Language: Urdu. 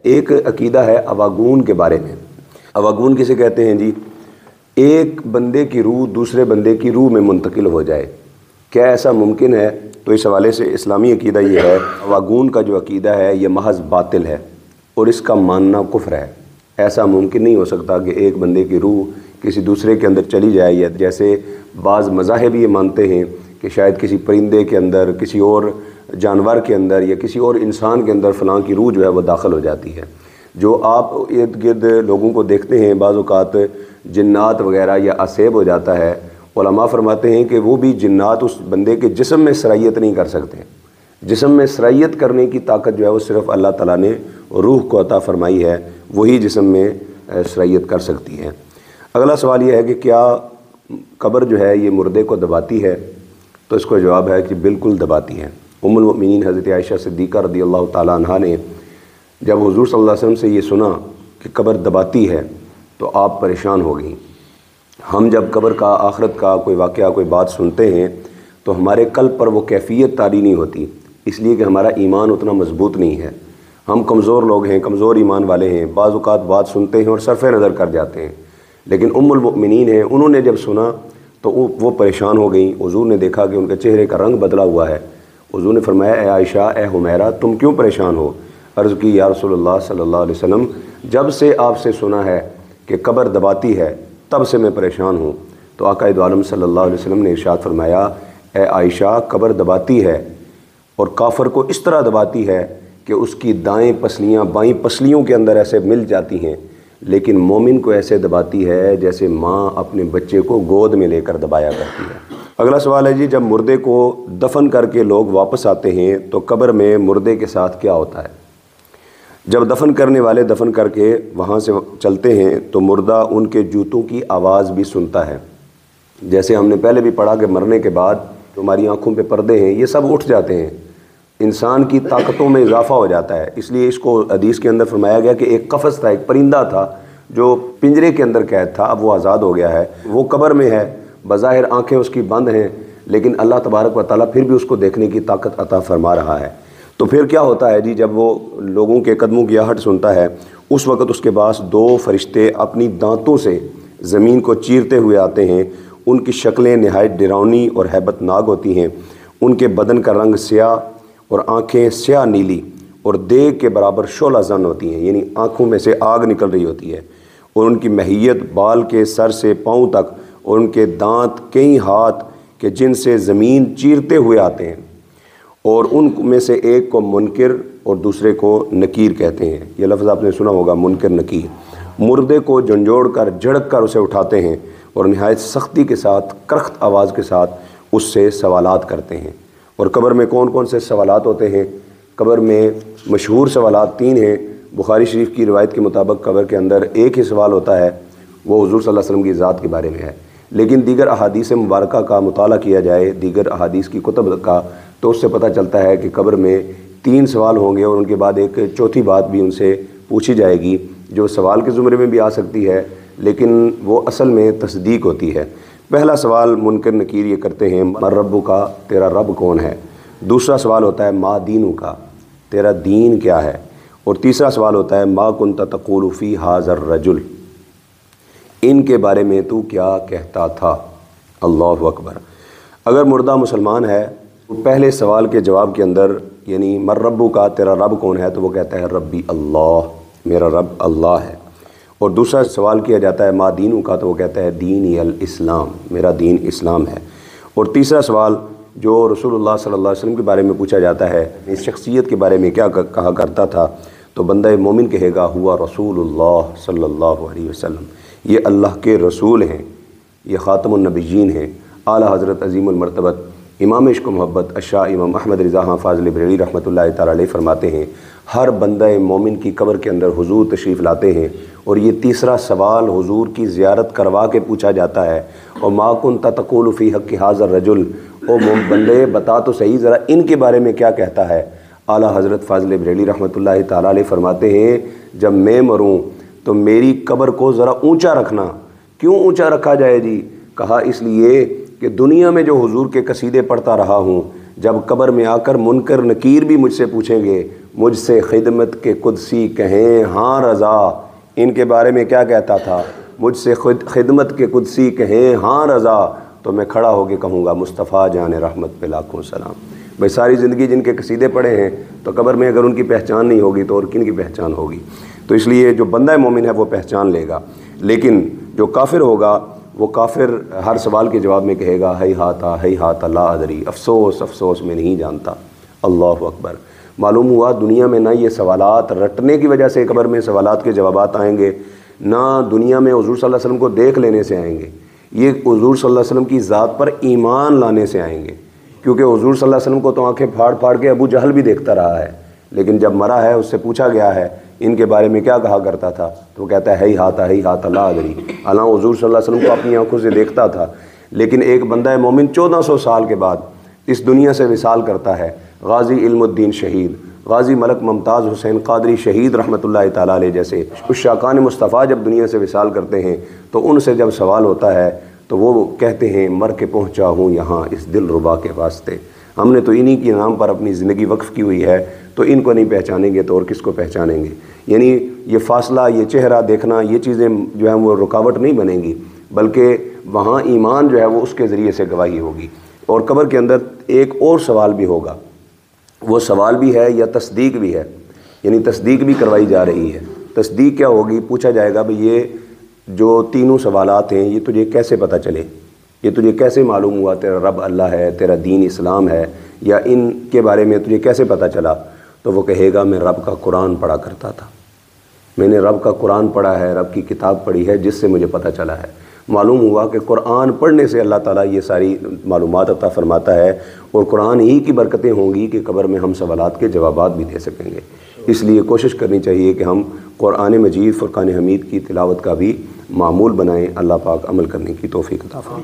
ایک عقیدہ ہے اواگون کے بارے میں۔ اواگون کسے کہتے ہیں جی؟ ایک بندے کی روح دوسرے بندے کی روح میں منتقل ہو جائے، کیا ایسا ممکن ہے؟ تو اس حوالے سے اسلامی عقیدہ یہ ہے، اواگون کا جو عقیدہ ہے یہ محض باطل ہے اور اس کا ماننا کفر ہے۔ ایسا ممکن نہیں ہو سکتا کہ ایک بندے کی روح کسی دوسرے کے اندر چلی جائے، یا جیسے بعض مذاہب یہ مانتے ہیں کہ شاید کسی پرندے کے اندر، کسی اور جانور کے اندر یا کسی اور انسان کے اندر فلاں کی روح جو ہے وہ داخل ہو جاتی ہے۔ جو آپ ارد گرد لوگوں کو دیکھتے ہیں بعض اوقات جنات وغیرہ یا اسیب ہو جاتا ہے، علماء فرماتے ہیں کہ وہ بھی جنات اس بندے کے جسم میں سرایت نہیں کر سکتے۔ جسم میں سرایت کرنے کی طاقت جو ہے وہ صرف اللہ تعالیٰ نے روح کو عطا فرمائی ہے، وہی جسم میں سرایت کر سکتی ہے۔ اگلا سوال یہ ہے کہ کیا قبر جو ہے یہ مردے کو دباتی ہے؟ تو اس کا جواب ہے کہ بالکل دباتی ہے۔ ام المؤمنین حضرت عائشہ صدیقہ رضی اللہ تعالیٰ عنہ نے جب حضور صلی اللہ علیہ وسلم سے یہ سنا کہ قبر دباتی ہے تو آپ پریشان ہو گئیں۔ ہم جب قبر کا، آخرت کا کوئی واقعہ، کوئی بات سنتے ہیں تو ہمارے قلب پر وہ کیفیت طاری نہیں ہوتی، اس لیے کہ ہمارا ایمان اتنا مضبوط نہیں ہے۔ ہم کمزور لوگ ہیں، کمزور ایمان والے ہیں، بعض اوقات بات سنتے ہیں اور صرف نظر کر جاتے ہیں۔ لیکن ام المؤمنین ہیں، انہوں نے جب سنا تو وہ پریشان ہو گئیں۔ حضور نے دیکھا کہ ان کے چہرے کا رنگ بدلا ہوا ہے۔ حضور نے فرمایا، اے عائشہ، اے حمیرہ، تم کیوں پریشان ہو؟ عرض کی، یا رسول اللہ صلی اللہ علیہ وسلم، جب سے آپ سے سنا ہے کہ قبر دباتی ہے تب سے میں پریشان ہوں۔ تو آقا دو عالم صلی اللہ علیہ وسلم نے ارشاد فرمایا، اے عائشہ، قبر دباتی ہے اور کافر کو اس طرح دباتی ہے کہ اس کی دائیں پسلیاں بائیں پسلیوں کے اندر ایسے مل جاتی ہیں، لیکن مومن کو ایسے دباتی ہے جیسے ماں اپنے بچے کو گود میں لے کر دبایا کرتی ہے۔ اگلا سوال ہے جی، جب مردے کو دفن کر کے لوگ واپس آتے ہیں تو قبر میں مردے کے ساتھ کیا ہوتا ہے؟ جب دفن کرنے والے دفن کر کے وہاں سے چلتے ہیں تو مردہ ان کے جوتوں کی آواز بھی سنتا ہے۔ جیسے ہم نے پہلے بھی پڑھا کہ مرنے کے بعد ہماری آنکھوں پہ پردے ہیں، یہ سب اٹھ جاتے ہیں، انسان کی طاقتوں میں اضافہ ہو جاتا ہے۔ اس لیے اس کو حدیث کے اندر فرمایا گیا کہ ایک قفس تھا، ایک پرندہ تھا جو پنجرے کے اندر قید تھا، اب وہ آزاد ہو گیا ہے، وہ قبر میں ہے، بظاہر آنکھیں اس کی بند ہیں، لیکن اللہ تبارک و تعالیٰ پھر بھی اس کو دیکھنے کی طاقت عطا فرما رہا ہے۔ تو پھر کیا ہوتا ہے جی، جب وہ لوگوں کے قدموں کی آہٹ سنتا ہے، اس وقت اس کے پاس دو فرشتے اپنی دانتوں سے زمین کو چیرتے ہوئے آتے ہیں۔ ان کی شکلیں نہایت ڈراؤنی اور ہیبت ناک ہوتی ہیں۔ ان کے بدن کا رنگ سیاہ اور آنکھیں سیاہ نیلی اور دیگ کے برابر شعلہ زن ہوتی ہیں، یعنی آنکھوں میں سے آگ نکل رہی ہوتی ہے، اور ان کی ماہیت بال کے سر سے پاؤں تک، اور ان کے دانت کئی ہاتھ کہ جن سے زمین چیرتے ہوئے آتے ہیں، اور ان میں سے ایک کو منکر اور دوسرے کو نکیر کہتے ہیں۔ یہ لفظ آپ نے سنا ہوگا، منکر نکیر۔ مردے کو جھنجھوڑ کر جھڑک کر اسے اٹھاتے ہیں اور نہایت سختی کے ساتھ، کرخت آواز کے ساتھ اس سے سوالات کرتے ہیں۔ اور قبر میں کون کون سے سوالات ہوتے ہیں؟ قبر میں مشہور سوالات 3 ہیں۔ بخاری شریف کی روایت کے مطابق قبر کے اندر ایک ہی سوال ہوتا ہے، وہ حضور صلی اللہ علیہ وسلم کی ذات کے بارے میں ہے، لیکن دیگر احادیث مبارکہ کا مطالعہ کیا جائے، دیگر احادیث کی کتب کا، تو اس سے پتہ چلتا ہے کہ قبر میں 3 سوال ہوں گے، اور ان کے بعد ایک چوتھی بات بھی ان سے پوچھی جائے گی، جو سوال کے زمرے میں بھی آ سکتی ہے لیکن وہ اصل میں تصدیق ہوتی ہے۔ پہلا سوال منکر نکیر یہ کرتے ہیں، من ربک کا، تیرا رب کون ہے؟ دوسرا سوال ہوتا ہے ما دینک کا، تیرا دین کیا ہے؟ اور تیسرا سوال ہوتا ہے ما کنت تقول فی ھذا الرجل، ان کے بارے میں تو کیا کہتا تھا؟ اللہ اکبر۔ اگر مردہ مسلمان ہے تو پہلے سوال کے جواب کے اندر، یعنی من ربک کا، تیرا رب کون ہے، تو وہ کہتا ہے ربی اللہ، میرا رب اللہ ہے۔ اور دوسرا سوال کیا جاتا ہے ما دینک کا، تو وہ کہتا ہے دینی الاسلام، میرا دین اسلام ہے۔ اور تیسرا سوال جو رسول اللہ صلی اللہ علیہ وسلم کے بارے میں پوچھا جاتا ہے، اس شخصیت کے بارے میں کیا کہا کرتا تھا، تو بندہ مومن کہے گا ہوا رسول اللہ صلی اللہ علیہ وسلم، یہ اللہ کے رسول ہیں، یہ خاتم النبیین ہیں، اعلیٰ حضرت عظیم المرتبت امام عشق و محبت الشاہ امام احمد رضا خان فاضل بریلوی رحمۃ اللہ تعالیٰ علیہ فرماتے ہیں، ہر بندہ مومن کی قبر کے اندر حضور تشریف لاتے ہیں، اور یہ تیسرا سوال حضور کی زیارت کروا کے پوچھا جاتا ہے، اور ما کنت تقول فی حق ھذا الرجل، او بندے بتا تو صحیح ذرا ان کے بارے میں کیا کہتا ہے۔ اعلیٰ حضرت فاضل بریلوی رحمۃ اللہ تعالیٰ علیہ فرماتے ہیں، جب میں مروں تو میری قبر کو ذرا اونچا رکھنا۔ کیوں اونچا رکھا جائے جی؟ کہا اس لیے کہ دنیا میں جو حضور کے قصیدے پڑھتا رہا ہوں، جب قبر میں آ کر منکر نکیر بھی مجھ سے پوچھیں گے، مجھ سے خدمت کے قدسی کہیں ہاں رضا، ان کے بارے میں کیا کہتا تھا؟ مجھ سے خدمت کے قدسی کہیں ہاں رضا، تو میں کھڑا ہو کے کہوں گا مصطفیٰ جان رحمت پہ لاکھوں سلام۔ بھائی ساری زندگی جن کے قصیدے پڑھے ہیں تو قبر میں اگر ان کی پہچان نہیں ہوگی تو اور کن کی پہچان ہوگی؟ تو اس لیے جو بندہ مومن ہے وہ پہچان لے گا، لیکن جو کافر ہوگا وہ کافر ہر سوال کے جواب میں کہے گا ہی ہاتھا لا ادری، افسوس افسوس میں نہیں جانتا۔ اللہ اکبر۔ معلوم ہوا دنیا میں نہ یہ سوالات رٹنے کی وجہ سے قبر میں سوالات کے جوابات آئیں گے، نہ دنیا میں حضور صلی اللہ علیہ وسلم کو دیکھ لینے سے آئیں گے، یہ حضور صلی اللہ علیہ وسلم کی ذات پر ایمان لانے سے آئیں گے، کیونکہ حضور صلی اللہ علیہ وسلم کو تو آنکھیں پھاڑ پھاڑ کے ابو جہل بھی دیکھتا رہا ہے، لیکن جب مرا ہے اس سے پوچھا گیا ہے ان کے بارے میں کیا کہا کرتا تھا، تو وہ کہتا ہے ہی ہاتھا لا ادری۔ حالانکہ حضور صلی اللہ علیہ وسلم کو اپنی آنکھوں سے دیکھتا تھا، لیکن ایک بندہ مومن 1400 سال کے بعد اس دنیا سے وصال کرتا ہے۔ غازی علم الدین شہید، غازی ملک ممتاز حسین قادری شہید رحمۃ اللہ تعالیٰ علیہ جیسے عشاقان مصطفیٰ جب دنیا سے وصال کرتے ہیں تو ان سے جب سوال ہوتا ہے تو وہ کہتے ہیں مر کے پہنچا ہوں یہاں اس دل ربا کے واسطے، ہم نے تو انہی کے نام پر اپنی زندگی وقف کی ہوئی ہے، تو ان کو نہیں پہچانیں گے تو اور کس کو پہچانیں گے؟ یعنی یہ فاصلہ، یہ چہرہ دیکھنا، یہ چیزیں جو ہیں وہ رکاوٹ نہیں بنیں گی، بلکہ وہاں ایمان جو ہے وہ اس کے ذریعے سے گواہی ہوگی۔ اور قبر کے اندر ایک اور سوال بھی ہوگا، وہ سوال بھی ہے یا تصدیق بھی ہے، یعنی تصدیق بھی کروائی جا رہی ہے۔ تصدیق کیا ہوگی؟ پوچھا جائے گا بھئی یہ جو تینوں سوالات ہیں یہ تجھے کیسے پتہ چلے، یہ تجھے کیسے معلوم ہوا تیرا رب اللہ ہے، تیرا دین اسلام ہے، یا ان کے بارے میں تجھے کیسے پتہ چلا؟ تو وہ کہے گا میں رب کا قرآن پڑھا کرتا تھا، میں نے رب کا قرآن پڑھا ہے، رب کی کتاب پڑھی ہے جس سے مجھے پتہ چلا ہے۔ معلوم ہوا کہ قرآن پڑھنے سے اللہ تعالیٰ یہ ساری معلومات عطا فرماتا ہے، اور قرآن ہی کی برکتیں ہوں گی کہ قبر میں ہم سوالات کے جوابات بھی دے سکیں گے۔ اس لیے کوشش کرنی چاہیے کہ ہم قرآن مجید فرقان حمید کی تلاوت کا بھی معمول بنائیں۔ اللہ پاک عمل کرنے کی توفیق عطا فرمائے۔